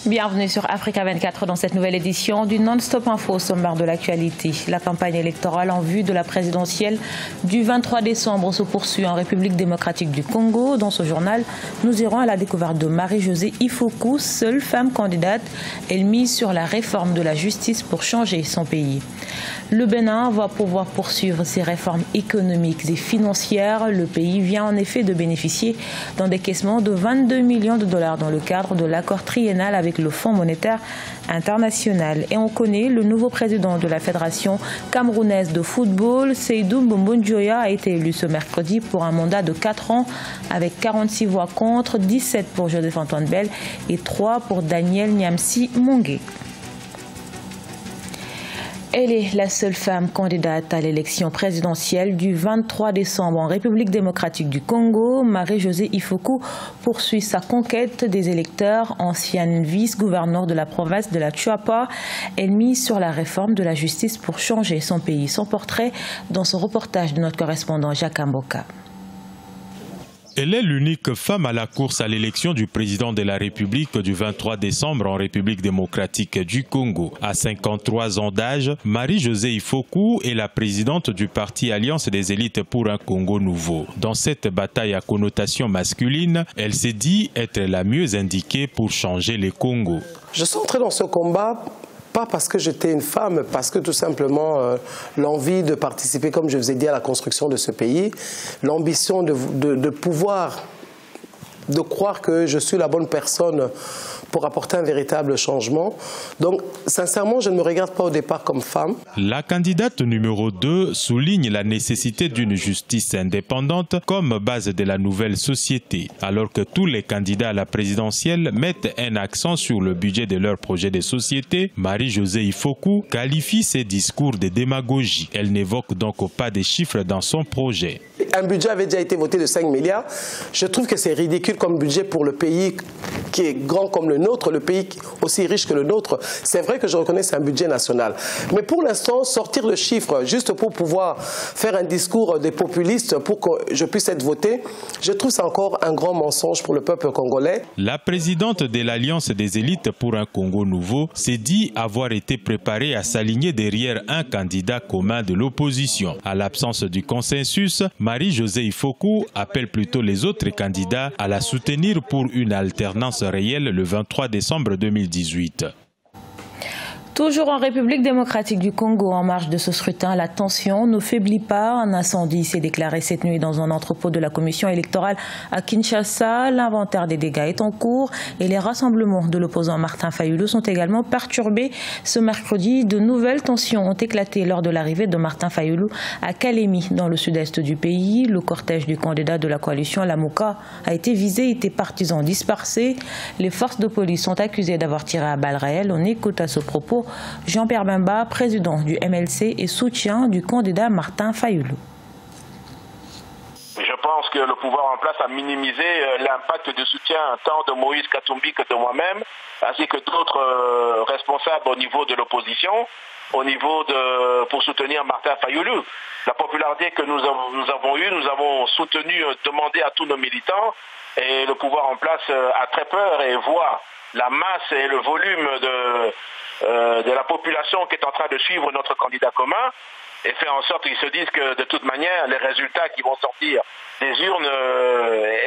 Bienvenue sur Africa 24 dans cette nouvelle édition du Non-Stop Info au sommaire de l'actualité. La campagne électorale en vue de la présidentielle du 23 décembre se poursuit en République démocratique du Congo. Dans ce journal, nous irons à la découverte de Marie-Josée Ifoku, seule femme candidate. Elle mise sur la réforme de la justice pour changer son pays. Le Bénin va pouvoir poursuivre ses réformes économiques et financières. Le pays vient en effet de bénéficier d'un décaissement de 22 millions de dollars dans le cadre de l'accord triennal avec le Fonds monétaire international. Et on connaît le nouveau président de la Fédération camerounaise de football, Seydou Mbonjoya, a été élu ce mercredi pour un mandat de 4 ans avec 46 voix contre, 17 pour Joseph-Antoine Bell et 3 pour Daniel Nyamsi Mongé. Elle est la seule femme candidate à l'élection présidentielle du 23 décembre en République démocratique du Congo. Marie-Josée Ifoku poursuit sa conquête des électeurs, ancienne vice-gouverneure de la province de la Chuapa. Elle mise sur la réforme de la justice pour changer son pays. Son portrait dans ce reportage de notre correspondant Jacques Amboka. Elle est l'unique femme à la course à l'élection du président de la République du 23 décembre en République démocratique du Congo. À 53 ans d'âge, Marie-Josée Ifoku est la présidente du parti Alliance des élites pour un Congo nouveau. Dans cette bataille à connotation masculine, elle s'est dit être la mieux indiquée pour changer les Congos. Je suis entrée dans ce combat pas parce que j'étais une femme, parce que tout simplement l'envie de participer, comme je vous ai dit, à la construction de ce pays, l'ambition de pouvoir, de croire que je suis la bonne personne pour apporter un véritable changement. Donc, sincèrement, je ne me regarde pas au départ comme femme. La candidate numéro 2 souligne la nécessité d'une justice indépendante comme base de la nouvelle société, alors que tous les candidats à la présidentielle mettent un accent sur le budget de leur projet de société. Marie-Josée Ifoku qualifie ses discours de démagogie. Elle n'évoque donc pas des chiffres dans son projet. Un budget avait déjà été voté de 5 milliards. Je trouve que c'est ridicule comme budget pour le pays qui est grand comme le nôtre, le pays aussi riche que le nôtre. C'est vrai que je reconnais que c'est un budget national. Mais pour l'instant, sortir le chiffre juste pour pouvoir faire un discours des populistes pour que je puisse être voté, je trouve ça encore un grand mensonge pour le peuple congolais. La présidente de l'Alliance des élites pour un Congo nouveau s'est dit avoir été préparée à s'aligner derrière un candidat commun de l'opposition. À l'absence du consensus, Marie-Josée Ifoku appelle plutôt les autres candidats à la soutenir pour une alternance réelle le 23 décembre 2018. Toujours en République démocratique du Congo, en marge de ce scrutin, la tension ne faiblit pas. Un incendie s'est déclaré cette nuit dans un entrepôt de la commission électorale à Kinshasa. L'inventaire des dégâts est en cours et les rassemblements de l'opposant Martin Fayulu sont également perturbés. Ce mercredi, de nouvelles tensions ont éclaté lors de l'arrivée de Martin Fayulu à Kalemi, dans le sud-est du pays. Le cortège du candidat de la coalition Lamuka a été visé et des partisans dispersés. Les forces de police sont accusées d'avoir tiré à balles réelles. On écoute à ce propos Jean-Pierre Bemba, président du MLC et soutien du candidat Martin Fayulu. Je pense que le pouvoir en place a minimisé l'impact de soutien tant de Moïse Katumbi que de moi-même, ainsi que d'autres responsables au niveau de l'opposition, pour soutenir Martin Fayulu. La popularité que nous avons eue, nous avons soutenu, demandé à tous nos militants, et le pouvoir en place a très peur et voit la masse et le volume de la population qui est en train de suivre notre candidat commun et fait en sorte qu'ils se disent que de toute manière les résultats qui vont sortir des urnes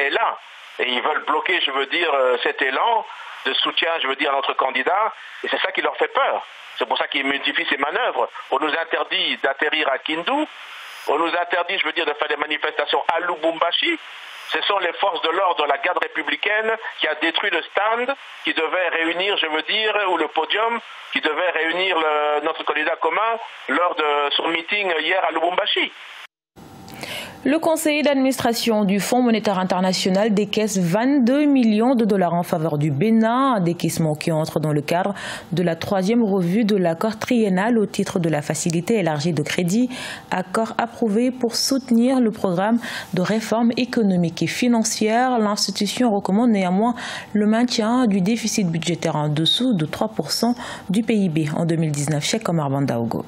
est là et ils veulent bloquer, je veux dire, cet élan de soutien, je veux dire, à notre candidat, et c'est ça qui leur fait peur. C'est pour ça qu'ils multiplient ces manœuvres. On nous interdit d'atterrir à Kindu, on nous interdit, je veux dire, de faire des manifestations à Lubumbashi. Ce sont les forces de l'ordre, la garde républicaine, qui a détruit le stand qui devait réunir, je veux dire, ou le podium qui devait réunir notre candidat commun lors de son meeting hier à Lubumbashi. Le conseiller d'administration du Fonds monétaire international décaisse 22 millions de dollars en faveur du Bénin, un décaissement qui entre dans le cadre de la 3e revue de l'accord triennal au titre de la facilité élargie de crédit, accord approuvé pour soutenir le programme de réforme économique et financière. L'institution recommande néanmoins le maintien du déficit budgétaire en dessous de 3% du PIB en 2019. Cheikh Omar Bandaogo.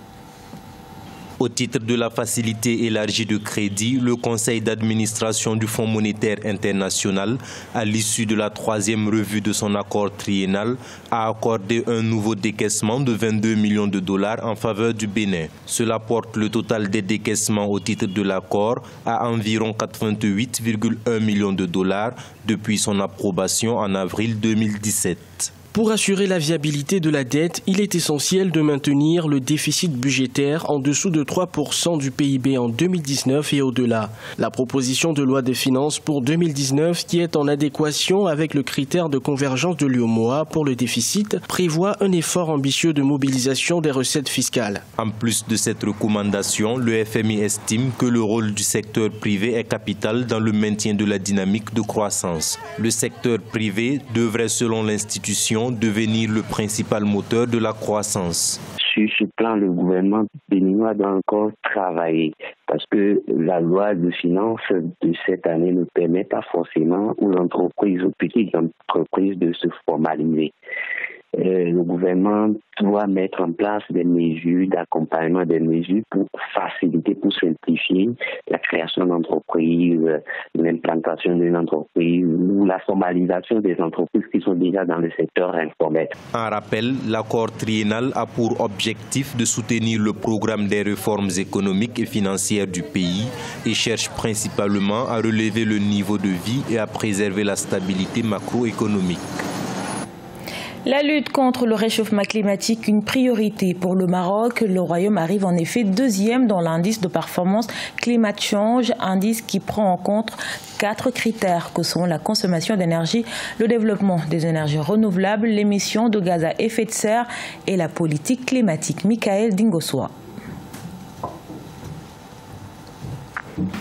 Au titre de la facilité élargie de crédit, le conseil d'administration du Fonds monétaire international, à l'issue de la 3e revue de son accord triennal, a accordé un nouveau décaissement de 22 millions de dollars en faveur du Bénin. Cela porte le total des décaissements au titre de l'accord à environ 88,1 millions de dollars depuis son approbation en avril 2017. Pour assurer la viabilité de la dette, il est essentiel de maintenir le déficit budgétaire en dessous de 3% du PIB en 2019 et au-delà. La proposition de loi des finances pour 2019, qui est en adéquation avec le critère de convergence de l'UEMOA pour le déficit, prévoit un effort ambitieux de mobilisation des recettes fiscales. En plus de cette recommandation, le FMI estime que le rôle du secteur privé est capital dans le maintien de la dynamique de croissance. Le secteur privé devrait, selon l'institution, devenir le principal moteur de la croissance. Sur ce plan, le gouvernement béninois doit encore travailler parce que la loi de finances de cette année ne permet pas forcément aux entreprises, aux petites entreprises de se formaliser. Le gouvernement doit mettre en place des mesures d'accompagnement, des mesures pour faciliter, pour simplifier la création d'entreprises, l'implantation d'une entreprise ou la formalisation des entreprises qui sont déjà dans le secteur informel. En rappel, l'accord triennal a pour objectif de soutenir le programme des réformes économiques et financières du pays et cherche principalement à relever le niveau de vie et à préserver la stabilité macroéconomique. La lutte contre le réchauffement climatique, une priorité pour le Maroc. Le Royaume arrive en effet 2e dans l'indice de performance Climate Change, indice qui prend en compte 4 critères que sont la consommation d'énergie, le développement des énergies renouvelables, l'émission de gaz à effet de serre et la politique climatique. Michael Dingoswa.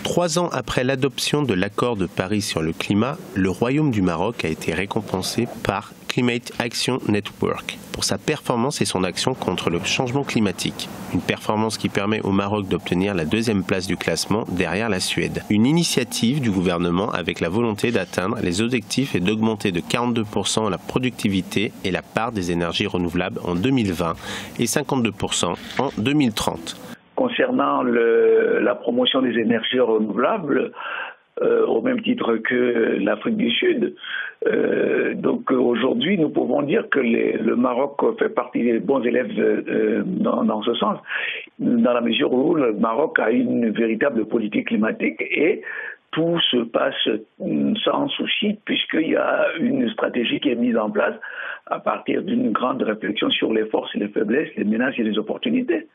3 ans après l'adoption de l'accord de Paris sur le climat, le Royaume du Maroc a été récompensé par Climate Action Network pour sa performance et son action contre le changement climatique. Une performance qui permet au Maroc d'obtenir la 2e place du classement derrière la Suède. Une initiative du gouvernement avec la volonté d'atteindre les objectifs et d'augmenter de 42% la productivité et la part des énergies renouvelables en 2020 et 52% en 2030. Concernant la promotion des énergies renouvelables, au même titre que l'Afrique du Sud. Donc aujourd'hui, nous pouvons dire que le Maroc fait partie des bons élèves dans ce sens, dans la mesure où le Maroc a une véritable politique climatique et tout se passe sans souci puisqu'il y a une stratégie qui est mise en place à partir d'une grande réflexion sur les forces et les faiblesses, les menaces et les opportunités.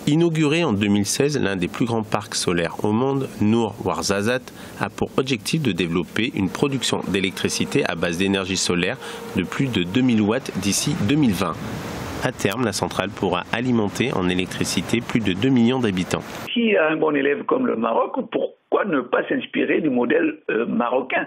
Inauguré en 2016, l'un des plus grands parcs solaires au monde, Nour Ouarzazate, a pour objectif de développer une production d'électricité à base d'énergie solaire de plus de 2000 watts d'ici 2020. À terme, la centrale pourra alimenter en électricité plus de 2 millions d'habitants. S'il y a un bon élève comme le Maroc, pourquoi ne pas s'inspirer du modèle marocain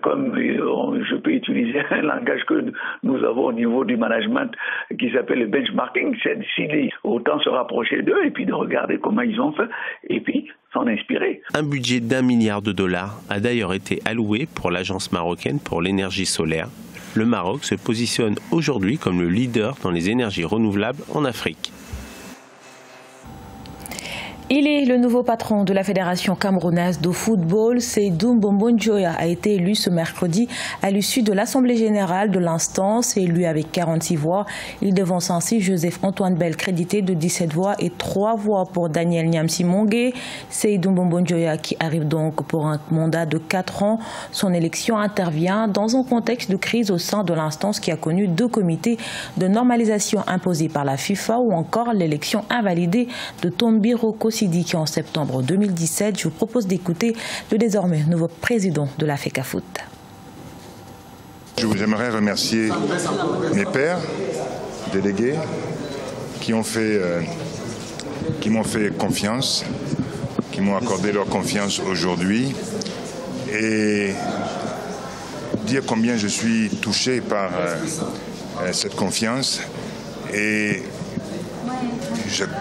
comme je peux utiliser un langage que nous avons au niveau du management qui s'appelle le benchmarking, c'est autant se rapprocher d'eux et puis de regarder comment ils ont fait et puis s'en inspirer. Un budget d'1 milliard de dollars a d'ailleurs été alloué pour l'Agence marocaine pour l'énergie solaire. Le Maroc se positionne aujourd'hui comme le leader dans les énergies renouvelables en Afrique. Il est le nouveau patron de la Fédération camerounaise de football. Seydou Mbombo-Njoya a été élu ce mercredi à l'issue de l'Assemblée générale de l'instance, élu avec 46 voix. Il devance ainsi Joseph-Antoine Bell, crédité de 17 voix et 3 voix pour Daniel Nyamsi-Mongé. Seydou Mbombo-Njoya qui arrive donc pour un mandat de 4 ans. Son élection intervient dans un contexte de crise au sein de l'instance qui a connu 2 comités de normalisation imposés par la FIFA ou encore l'élection invalidée de Tombiro Kossi qui en septembre 2017, je vous propose d'écouter le désormais nouveau président de la FECAFOOT. J'aimerais remercier mes pairs délégués qui m'ont fait confiance, qui m'ont accordé leur confiance aujourd'hui et dire combien je suis touché par cette confiance et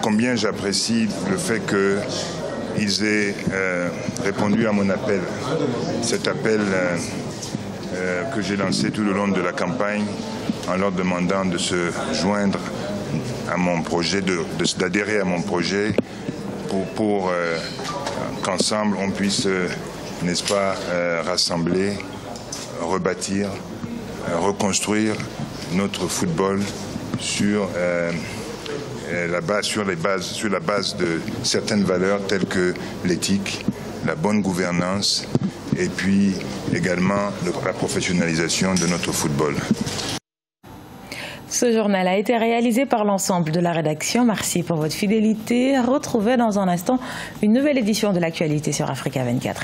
combien j'apprécie le fait qu'ils aient répondu à mon appel. Cet appel que j'ai lancé tout le long de la campagne en leur demandant de se joindre à mon projet, d'adhérer à mon projet pour qu'ensemble on puisse, n'est-ce pas, rassembler, rebâtir, reconstruire notre football sur la base de certaines valeurs telles que l'éthique, la bonne gouvernance et puis également la professionnalisation de notre football. Ce journal a été réalisé par l'ensemble de la rédaction. Merci pour votre fidélité. Retrouvez dans un instant une nouvelle édition de l'actualité sur Africa 24.